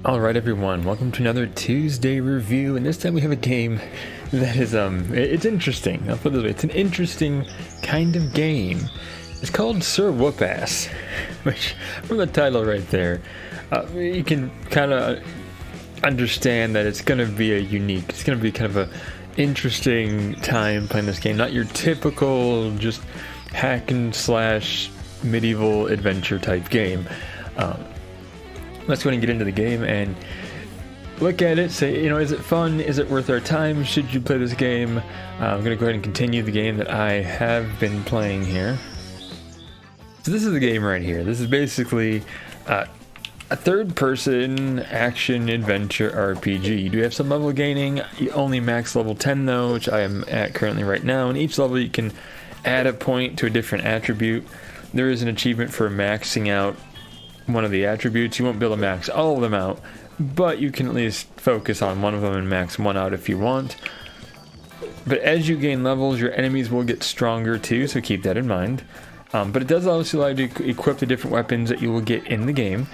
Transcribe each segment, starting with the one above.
Alright everyone, welcome to another Tuesday review, and this time we have a game that is, it's interesting. I'll put it this way, it's an interesting kind of game. It's called Sir Whoopass, which, from the title right there, you can kind of understand that it's going to be it's going to be kind of a interesting time playing this game. Not your typical, just hack and slash medieval adventure type game. Let's go ahead and get into the game and look at it, say, you know, is it fun? Is it worth our time? Should you play this game? I'm going to go ahead and continue the game that I have been playing here. So this is the game right here. This is basically a third-person action adventure RPG. You do have some level gaining. You only max level 10 though, which I am at currently right now. And each level you can add a point to a different attribute. There is an achievement for maxing out one of the attributes. You won't be able to max all of them out, but you can at least focus on one of them and max one out if you want. But as you gain levels, your enemies will get stronger too, so keep that in mind. But it does also allow you to equip the different weapons that you will get in the game.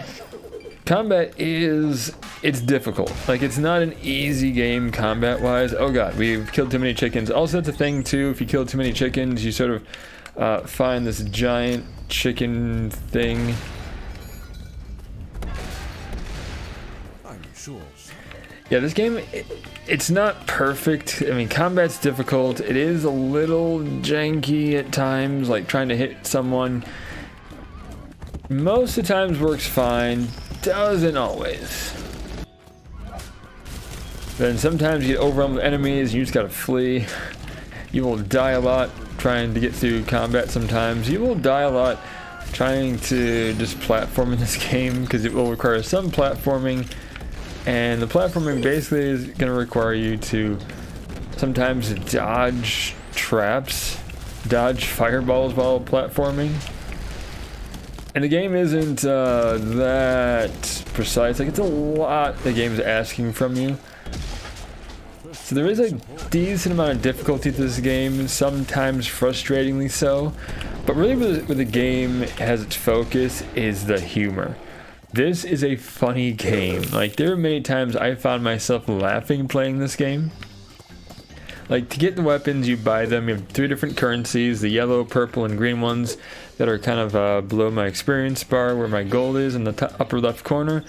Combat it's difficult. Like, it's not an easy game combat wise. Oh god, we've killed too many chickens. Also, that's a thing too, if you kill too many chickens, you sort of find this giant chicken thing. Yeah, this game, it's not perfect. I mean, combat's difficult. It is a little janky at times, like trying to hit someone. Most of the times works fine, doesn't always. Then sometimes you get overwhelmed with enemies and you just gotta flee. You will die a lot trying to get through combat sometimes. You will die a lot trying to just platform in this game, because it will require some platforming. And the platforming basically is going to require you to sometimes dodge traps, dodge fireballs while platforming. And the game isn't that precise. Like, it's a lot the game's asking from you. So there is a decent amount of difficulty to this game, sometimes frustratingly so. But really where the game has its focus is the humor. This is a funny game. Like, there are many times I found myself laughing playing this game. Like, to get the weapons, you buy them. You have 3 different currencies, the yellow, purple, and green ones that are kind of below my experience bar where my gold is in the upper left corner.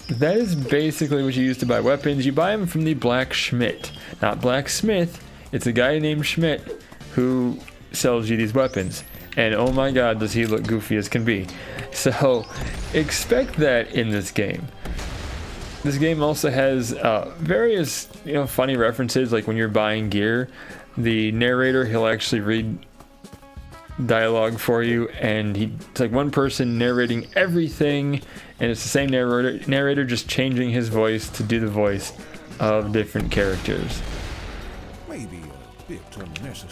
That is basically what you use to buy weapons. You buy them from the blacksmith. Not blacksmith, it's a guy named Schmidt who sells you these weapons. And oh my god, does he look goofy as can be. So, expect that in this game. This game also has various, funny references, like when you're buying gear, the narrator, he'll actually read dialogue for you, and it's like one person narrating everything, and it's the same narrator just changing his voice to do the voice of different characters.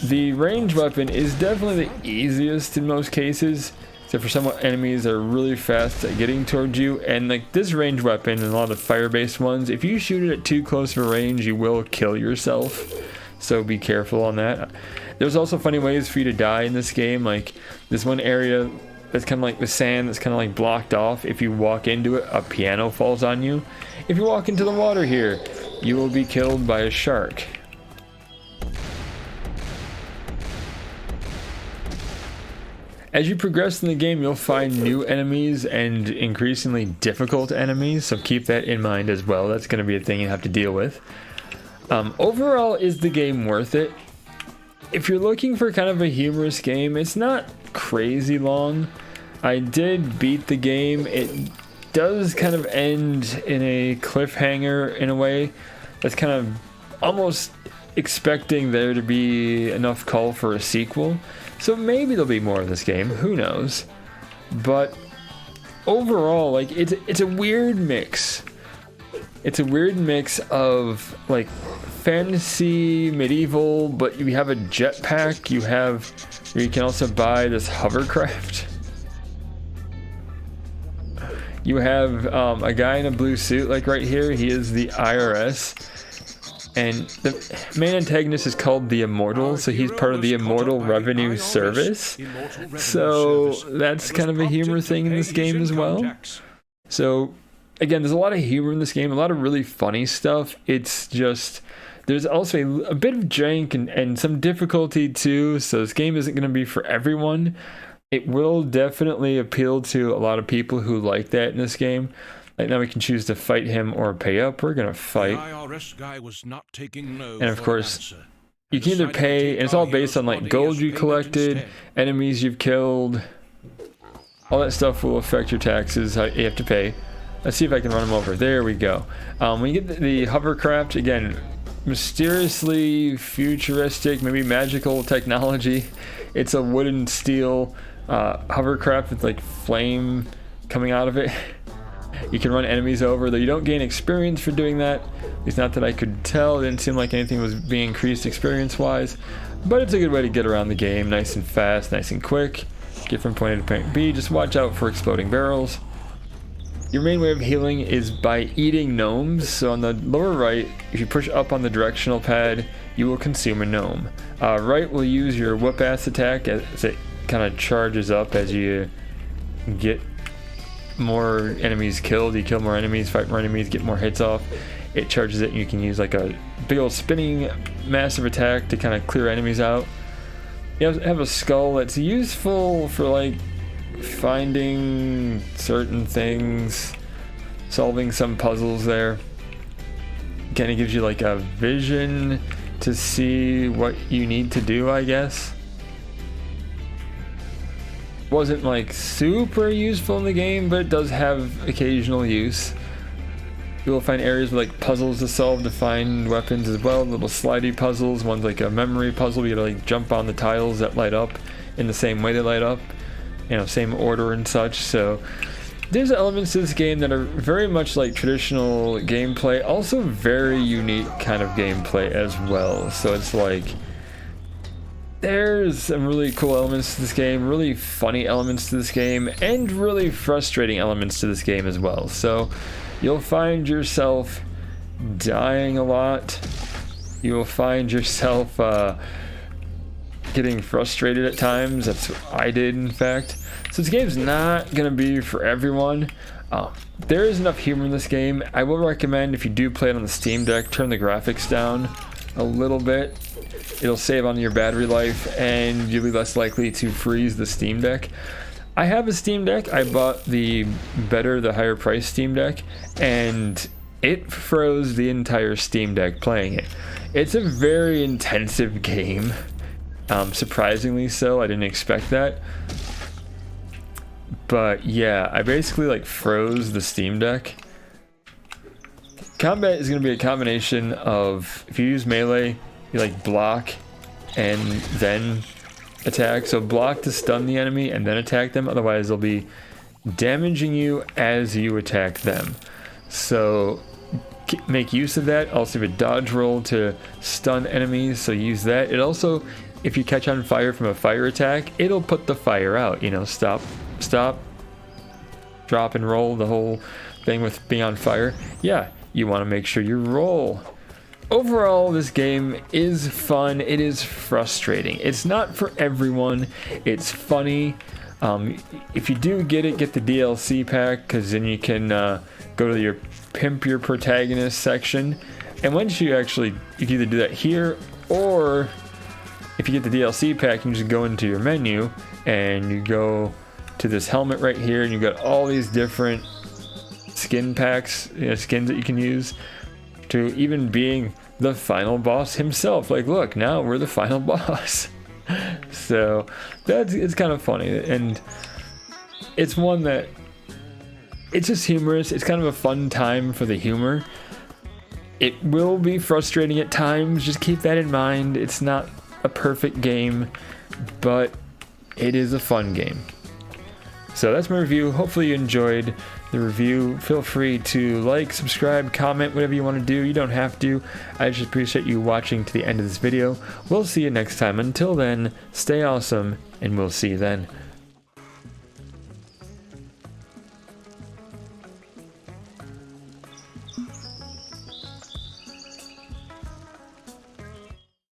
The ranged weapon is definitely the easiest in most cases, except for some enemies that are really fast at getting towards you. And like this ranged weapon and a lot of fire-based ones, if you shoot it at too close of a range, you will kill yourself. So be careful on that. There's also funny ways for you to die in this game, like this one area that's kind of like the sand that's kind of like blocked off. If you walk into it, a piano falls on you. If you walk into the water here, you will be killed by a shark. As you progress in the game, you'll find new enemies and increasingly difficult enemies, so keep that in mind as well. That's going to be a thing you have to deal with. Overall, is the game worth it? If you're looking for kind of a humorous game, it's not crazy long. I did beat the game. It does kind of end in a cliffhanger in a way. That's kind of almost expecting there to be enough call for a sequel. So maybe there'll be more of this game, who knows. But overall, like, it's a weird mix. It's a weird mix of like fantasy, medieval, but you have a jetpack, you can also buy this hovercraft. You have a guy in a blue suit, like right here, he is the IRS. And the main antagonist is called the Immortal, so he's part of the Immortal Revenue Service. So that's kind of a humor thing in this game as well. So again, there's a lot of humor in this game, a lot of really funny stuff. It's just, there's also a bit of jank and some difficulty too, so this game isn't going to be for everyone. It will definitely appeal to a lot of people who like that in this game. Like now we can choose to fight him or pay up. We're going to fight. The IRS guy was not taking no And of for course, an answer. you can either pay, and it's all based on like gold you collected, enemies you've killed. All that stuff will affect your taxes, how you have to pay. Let's see if I can run them over. There we go. When you get the hovercraft, again, mysteriously futuristic, maybe magical technology. It's a wood and steel hovercraft with like flame coming out of it. You can run enemies over, though you don't gain experience for doing that. At least not that I could tell. It didn't seem like anything was being increased experience-wise. But it's a good way to get around the game, nice and fast, nice and quick. Get from point A to point B. Just watch out for exploding barrels. Your main way of healing is by eating gnomes. So on the lower right, if you push up on the directional pad, you will consume a gnome. Right will use your Whoopass attack as it kind of charges up as you get more enemies killed. You kill more enemies, fight more enemies, get more hits off. It charges it, and you can use like a big old spinning massive attack to kind of clear enemies out. You have a skull that's useful for like finding certain things, solving some puzzles there. Kind of gives you like a vision to see what you need to do, I guess. Wasn't like super useful in the game, but it does have occasional use. You will find areas with like puzzles to solve to find weapons as well, little slidey puzzles. One's like a memory puzzle, you gotta like jump on the tiles that light up in the same way they light up, you know, same order and such. So there's elements to this game that are very much like traditional gameplay, also very unique kind of gameplay as well. So it's like there's some really cool elements to this game, really funny elements to this game, and really frustrating elements to this game as well. So you'll find yourself dying a lot. You will find yourself getting frustrated at times. That's what I did, in fact. So this game's not going to be for everyone. There is enough humor in this game. I will recommend, if you do play it on the Steam Deck, turn the graphics down a little bit. It'll save on your battery life, and you'll be less likely to freeze the Steam Deck. I have a Steam Deck. I bought the higher price Steam Deck, and it froze the entire Steam Deck playing it. It's a very intensive game, surprisingly so. I didn't expect that. But yeah, I basically like froze the Steam Deck. Combat is going to be a combination of, if you use melee, you like block and then attack. So block to stun the enemy and then attack them, otherwise they'll be damaging you as you attack them. So make use of that. Also have a dodge roll to stun enemies, so use that. It also, if you catch on fire from a fire attack, it'll put the fire out. You know, stop, drop and roll, the whole thing with being on fire. Yeah, you want to make sure you roll. Overall, this game is fun. It is frustrating. It's not for everyone. It's funny. If you do get it, get the DLC pack, because then you can go to your pimp your protagonist section. And once you can either do that here, or if you get the DLC pack, you just go into your menu and you go to this helmet right here, and you've got all these different skin packs, skins that you can use, to even being the final boss himself. Like, look, now we're the final boss. So it's kind of funny, and it's one that it's just humorous. It's kind of a fun time for the humor. It will be frustrating at times, just keep that in mind. It's not a perfect game, but it is a fun game. So that's my review. Hopefully you enjoyed the review. Feel free to like, subscribe, comment, whatever you want to do. You don't have to. I just appreciate you watching to the end of this video. We'll see you next time. Until then, stay awesome, and we'll see you then.